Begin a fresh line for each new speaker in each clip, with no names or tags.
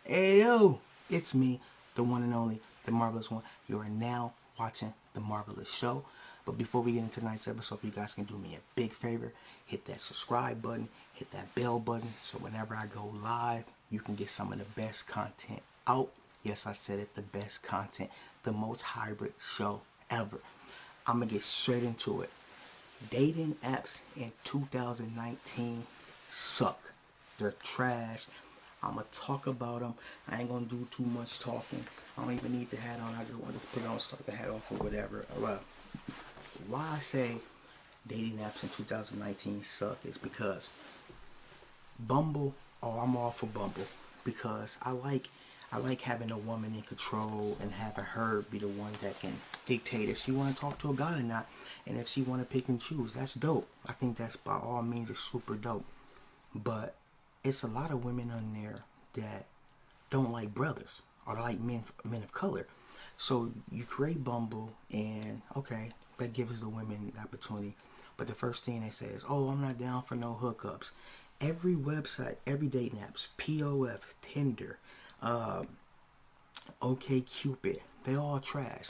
Hey yo, it's me, the one and only, the Marvelous One. You are now watching The Marvelous Show. But before we get into tonight's episode, if you guys can do me a big favor, hit that subscribe button, hit that bell button, so whenever I go live, you can get some of the best content out. Yes, I said it, the best content, the most hybrid show ever. I'm going to get straight into it. Dating apps in 2019 suck. They're trash. I'm going to talk about them. I ain't going to do too much talking. I don't even need the hat on. I just want to put it on, start the hat off or whatever. Why I say dating apps in 2019 suck is because Bumble, I'm all for Bumble because I like having a woman in control and having her be the one that can dictate if she want to talk to a guy or not, and if she want to pick and choose. That's dope. I think that's by all means is super dope. But it's a lot of women on there that don't like brothers or like men of color. So you create Bumble and okay, that gives the women the opportunity. But the first thing they say is, "Oh, I'm not down for no hookups." Every website, every dating apps, POF, Tinder, OK Cupid, they all trash.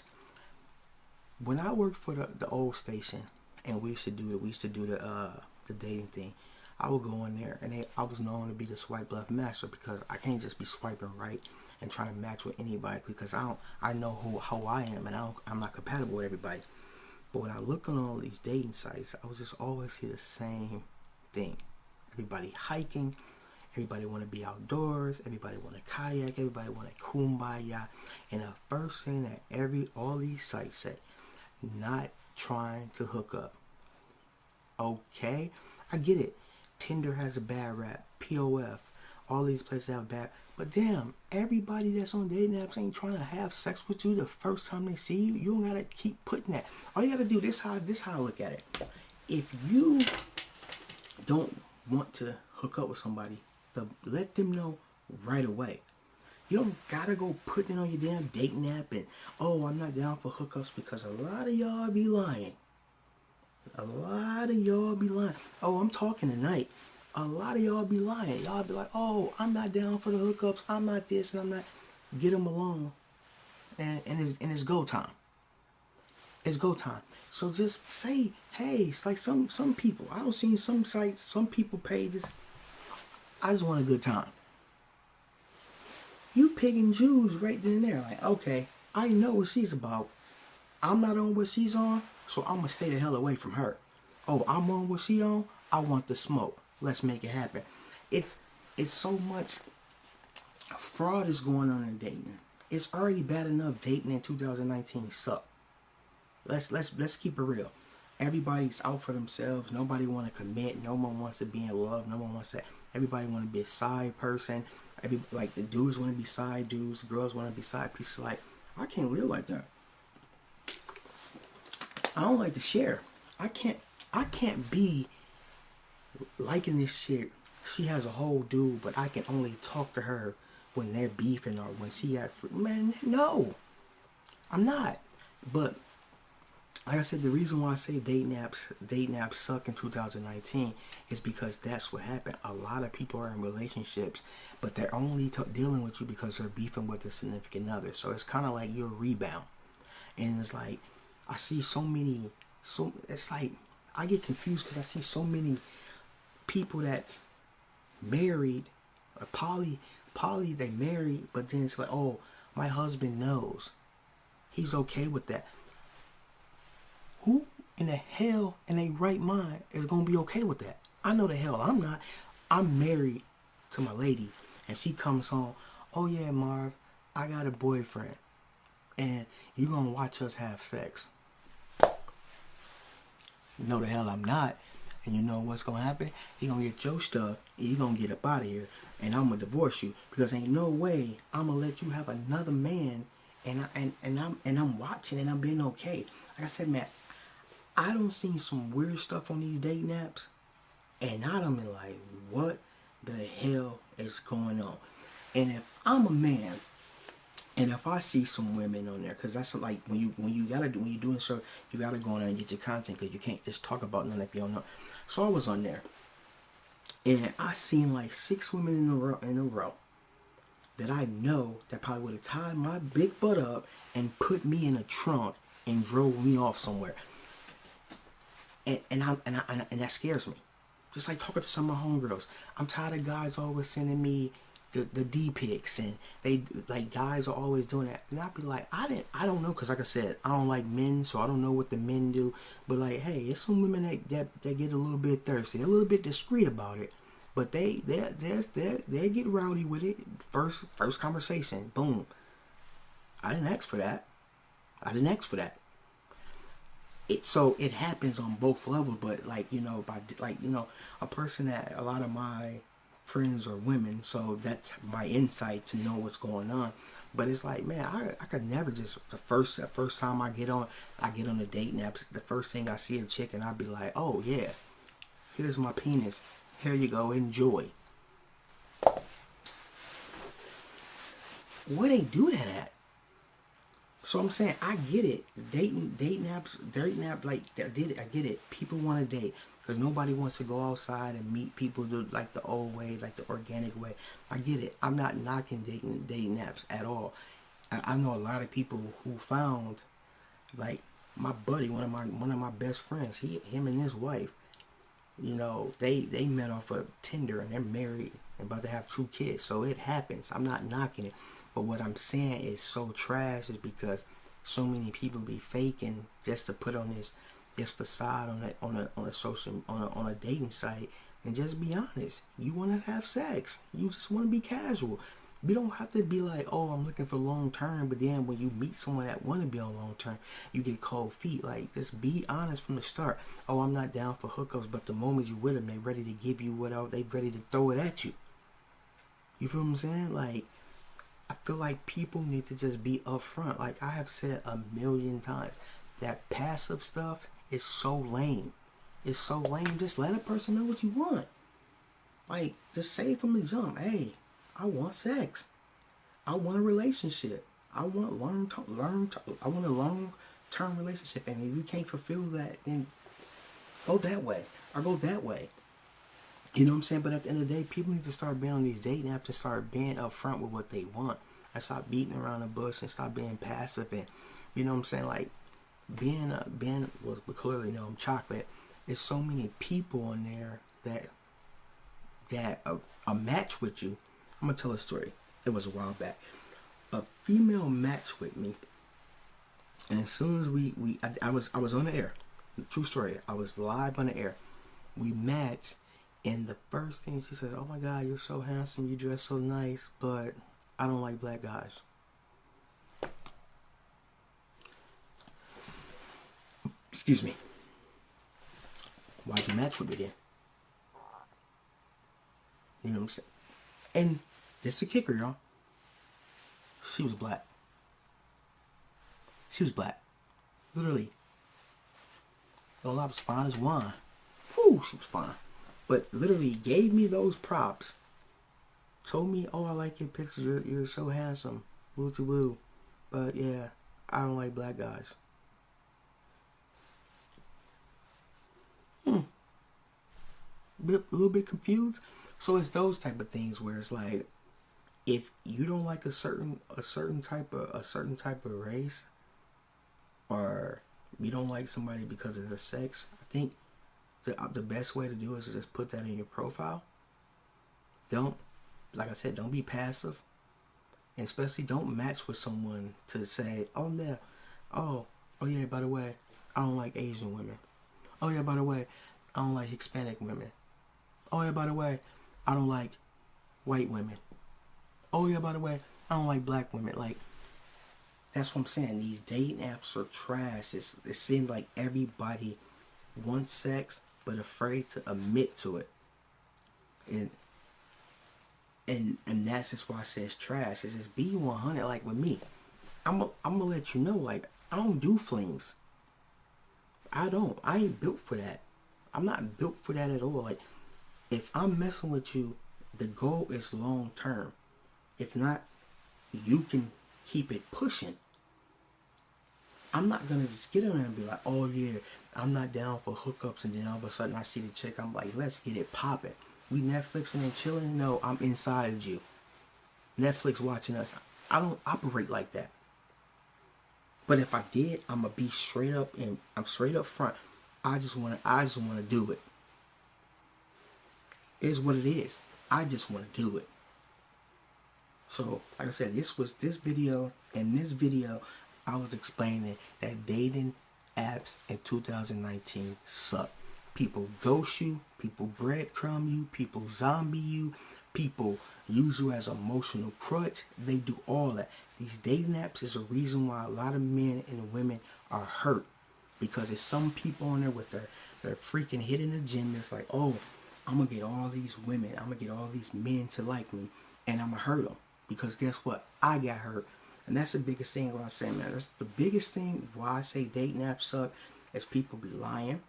When I worked for the old station and we used to do the dating thing, I would go in there and I was known to be the swipe left master because I can't just be swiping right and trying to match with anybody because I know how I am and I'm not compatible with everybody. But when I look on all these dating sites, I was just always see the same thing. Everybody hiking, everybody want to be outdoors, everybody want to kayak, everybody want to kumbaya. And the first thing that all these sites say, not trying to hook up. Okay, I get it. Tinder has a bad rap. POF, all these places have bad. But damn, everybody that's on dating apps ain't trying to have sex with you the first time they see you. You don't gotta keep putting that. All you gotta do this how I look at it. If you don't want to hook up with somebody, let them know right away. You don't gotta go putting it on your damn dating app and I'm not down for hookups because a lot of y'all be lying. A lot of y'all be lying. I'm talking tonight. A lot of y'all be lying. Y'all be like, I'm not down for the hookups. I'm not this and I'm not. Get them alone. And it's go time. It's go time. So just say, hey, it's like some people. I don't see some sites, some people pages. I just want a good time. You pick and choose right then and there. Like, okay, I know what she's about. I'm not on what she's on, so I'm going to stay the hell away from her. I'm on what she on. I want the smoke. Let's make it happen. It's so much fraud is going on in dating. It's already bad enough dating in 2019 suck. Let's keep it real. Everybody's out for themselves. Nobody want to commit. No one wants to be in love. No one wants to. Everybody want to be a side person. Like the dudes want to be side dudes. The girls want to be side pieces. Like I can't live like that. I don't like to share. I can't be liking this shit. She has a whole dude, but I can only talk to her when they're beefing or when she got man. No, I'm not. But like I said, the reason why I say dating apps suck in 2019 is because that's what happened. A lot of people are in relationships, but they're only dealing with you because they're beefing with a significant other. So it's kind of like you're a rebound, and it's like I see it's like I get confused because I see so many people that's married, or poly, they married, but then it's like, my husband knows. He's okay with that. Who in the hell in a right mind is going to be okay with that? I know the hell I'm not. I'm married to my lady, and she comes home, yeah, Marv, I got a boyfriend, and you going to watch us have sex. No, the hell I'm not. And you know what's going to happen? You're going to get your stuff, and you're going to get up out of here, and I'm going to divorce you, because ain't no way I'm going to let you have another man, and I'm watching, and I'm being okay. Like I said, man, I don't see some weird stuff on these dating apps, and I don't be like, what the hell is going on? And if I'm a man, and if I see some women on there, because that's like when you're doing so, you gotta go on there and get your content, because you can't just talk about nothing if you don't know. So I was on there, and I seen like 6 women in a row, that I know that probably would have tied my big butt up and put me in a trunk and drove me off somewhere. And that scares me. Just like talking to some of my homegirls. I'm tired of guys always sending me the D pics, and they like guys are always doing that. And I'd be like, I don't know, because like I said, I don't like men, so I don't know what the men do. But like, hey, it's some women that get a little bit thirsty, a little bit discreet about it, but they get rowdy with it. First conversation, boom. I didn't ask for that. So it happens on both levels, but like, a person that a lot of my friends are women, so that's my insight to know what's going on. But it's like, man, I could never just the first time I get on a dating app, the first thing I see a chick and I'd be like, oh yeah, here's my penis, here you go, enjoy. Where they do that at? So I'm saying, I get it. Dating apps, like, I get it. People want to date because nobody wants to go outside and meet people like the old way, like the organic way. I get it. I'm not knocking dating apps at all. I know a lot of people who found, like my buddy, one of my best friends. Him and his wife, they met off of Tinder and they're married and about to have 2 kids. So it happens. I'm not knocking it. But what I'm saying is so trash is because so many people be faking just to put on this facade on a dating site. And just be honest, you want to have sex, you just want to be casual. You don't have to be like, oh, I'm looking for long term, but then when you meet someone that want to be on long term, you get cold feet. Like, just be honest from the start. Oh, I'm not down for hookups, but the moment you with them, they ready to give you whatever, they ready to throw it at you. You feel what I'm saying? Like, I feel like people need to just be upfront. Like I have said a million times, that passive stuff is so lame. It's so lame. Just let a person know what you want. Like, just say from the jump, hey, I want sex. I want a relationship. I want I want a long-term relationship. And if you can't fulfill that, then go that way or go that way. You know what I'm saying? But at the end of the day, people need to start being on these dating apps and start being upfront with what they want. And stop beating around the bush and stop being passive. And, you know what I'm saying? Like, being well, clearly, I'm chocolate. There's so many people on there that a match with you. I'm going to tell a story. It was a while back. A female matched with me. And as soon as I was on the air. True story. I was live on the air. We matched. And the first thing she says, oh my God, you're so handsome, you dress so nice, but I don't like black guys. Excuse me. Why'd you match with me then? You know what I'm saying? And this is the kicker, y'all. She was black. She was black. Literally. The lot was fine as wine. Whew, she was fine. But literally gave me those props. Told me, oh, I like your pictures. You're so handsome. Woo to woo. But yeah, I don't like black guys. A little bit confused. So it's those type of things where it's like, if you don't like a certain type of race, or you don't like somebody because of their sex, I think the best way to do it is to just put that in your profile. Like I said, don't be passive. And especially don't match with someone to say, oh yeah, by the way, I don't like Asian women. Oh yeah, by the way, I don't like Hispanic women. Oh yeah, by the way, I don't like white women. Oh yeah, by the way, I don't like black women. Like, that's what I'm saying. These dating apps are trash. It seems like everybody wants sex, but afraid to admit to it. And that's just why I say it's trash. It's just be 100. Like with me, I'm gonna let you know, like, I don't do flings. I ain't built for that. I'm not built for that at all. Like, if I'm messing with you, the goal is long term. If not, you can keep it pushing. I'm not gonna just get on there and be like, oh yeah, I'm not down for hookups, and then all of a sudden I see the chick, I'm like, let's get it popping. We Netflixing and chilling. No, I'm inside you. Netflix watching us. I don't operate like that. But if I did, I'm gonna be straight up and I'm straight up front. I just wanna do it. It is what it is. I just wanna do it. So, like I said, this video. In this video, I was explaining that dating apps in 2019 suck. People ghost you, people breadcrumb you, people zombie you, people use you as emotional crutch. They do all that. These dating apps is a reason why a lot of men and women are hurt. Because there's some people on there with their freaking hidden agendas like, oh, I'm going to get all these women, I'm going to get all these men to like me, and I'm going to hurt them. Because guess what? I got hurt. And that's the biggest thing what I'm saying, man. That's the biggest thing why I say dating apps suck is people be lying.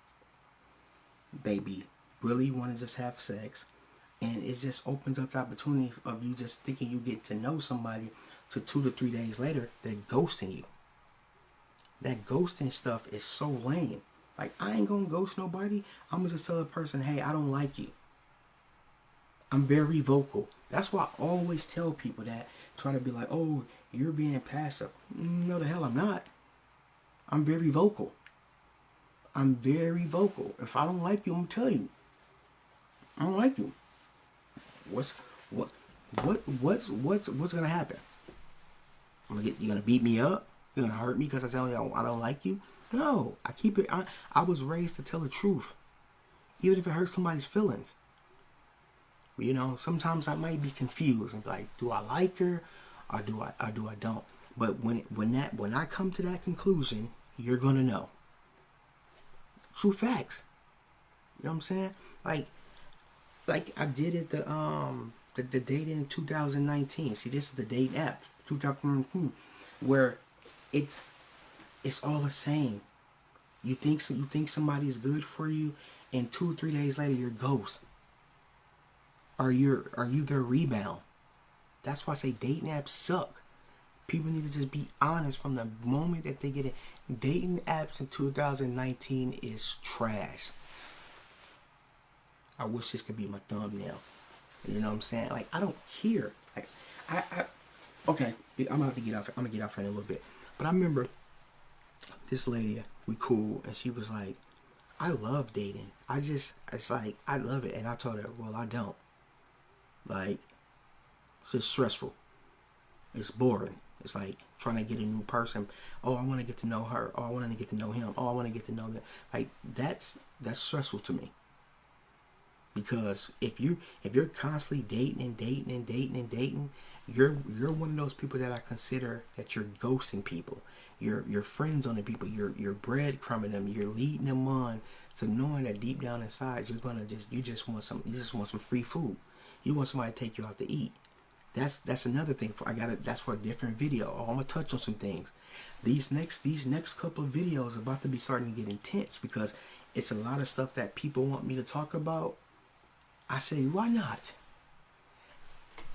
They be really want to just have sex. And it just opens up the opportunity of you just thinking you get to know somebody to 2 to 3 days later, they're ghosting you. That ghosting stuff is so lame. Like, I ain't gonna ghost nobody. I'm gonna just tell a person, hey, I don't like you. I'm very vocal. That's why I always tell people that. Try to be like, oh, you're being passive. No, the hell I'm not. I'm very vocal. I'm very vocal. If I don't like you, I'm gonna tell you. I don't like you. What's gonna happen? You gonna beat me up? You gonna hurt me because I tell you I don't like you? No, I keep it. I was raised to tell the truth, even if it hurts somebody's feelings. You know, sometimes I might be confused and be like, do I like her, or do I don't? But when I come to that conclusion, you're gonna know. True facts. You know what I'm saying? Like I did it the date in 2019. See, this is the date app 2019, where it's all the same. You think somebody's good for you, and 2 or 3 days later you're ghost. Are you their rebound? That's why I say dating apps suck. People need to just be honest from the moment that they get it. Dating apps in 2019 is trash. I wish this could be my thumbnail. You know what I'm saying? Like, I don't care. Like, okay, I'm gonna have to get off. I'm gonna get off in a little bit. But I remember this lady, we cool, and she was like, I love dating. It's like, I love it. And I told her, well, I don't. Like, it's just stressful. It's boring. It's like trying to get a new person. Oh, I want to get to know her. Oh, I want to get to know him. Oh, I want to get to know that. Like, that's stressful to me. Because if you're constantly dating, you're one of those people that I consider that you're ghosting people. You're friends on the people. You're breadcrumbing them. You're leading them on to knowing that deep down inside you just want some free food. You want somebody to take you out to eat. That's another thing. That's for a different video. Oh, I'm gonna touch on some things. These next couple of videos are about to be starting to get intense because it's a lot of stuff that people want me to talk about. I say, why not?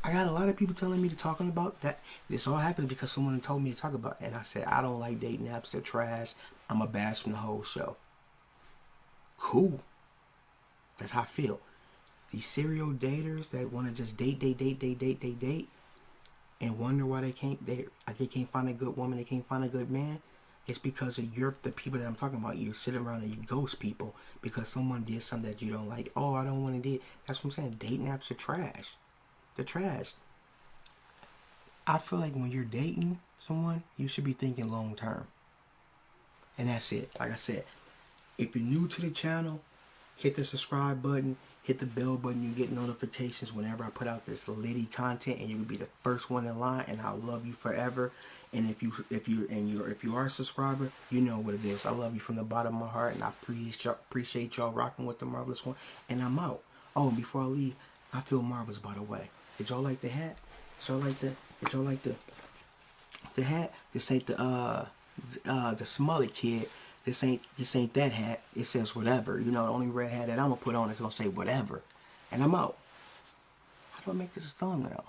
I got a lot of people telling me to talking about that. This all happened because someone told me to talk about it. And I said, I don't like dating apps. They're trash. I'm a bash from the whole show. Cool. That's how I feel. These serial daters that want to just date, and wonder why they can't find a good woman, they can't find a good man. It's because of the people that I'm talking about. You sit around and you ghost people because someone did something that you don't like. Oh, I don't want to date. That's what I'm saying. Dating apps are trash. They're trash. I feel like when you're dating someone, you should be thinking long term. And that's it. Like I said, if you're new to the channel, hit the subscribe button, hit the bell button. You get notifications whenever I put out this litty content, and you will be the first one in line. And I'll love you forever. And if you are a subscriber, you know what it is. I love you from the bottom of my heart, and I appreciate y'all rocking with the Marvelous One. And I'm out. Oh, and before I leave, I feel marvelous, by the way. Did y'all like the hat? Did y'all like the hat? This ain't the Smullet kid. This ain't that hat. It says whatever. You know, the only red hat that I'm gonna put on is gonna say whatever. And I'm out. How do I make this a thumbnail?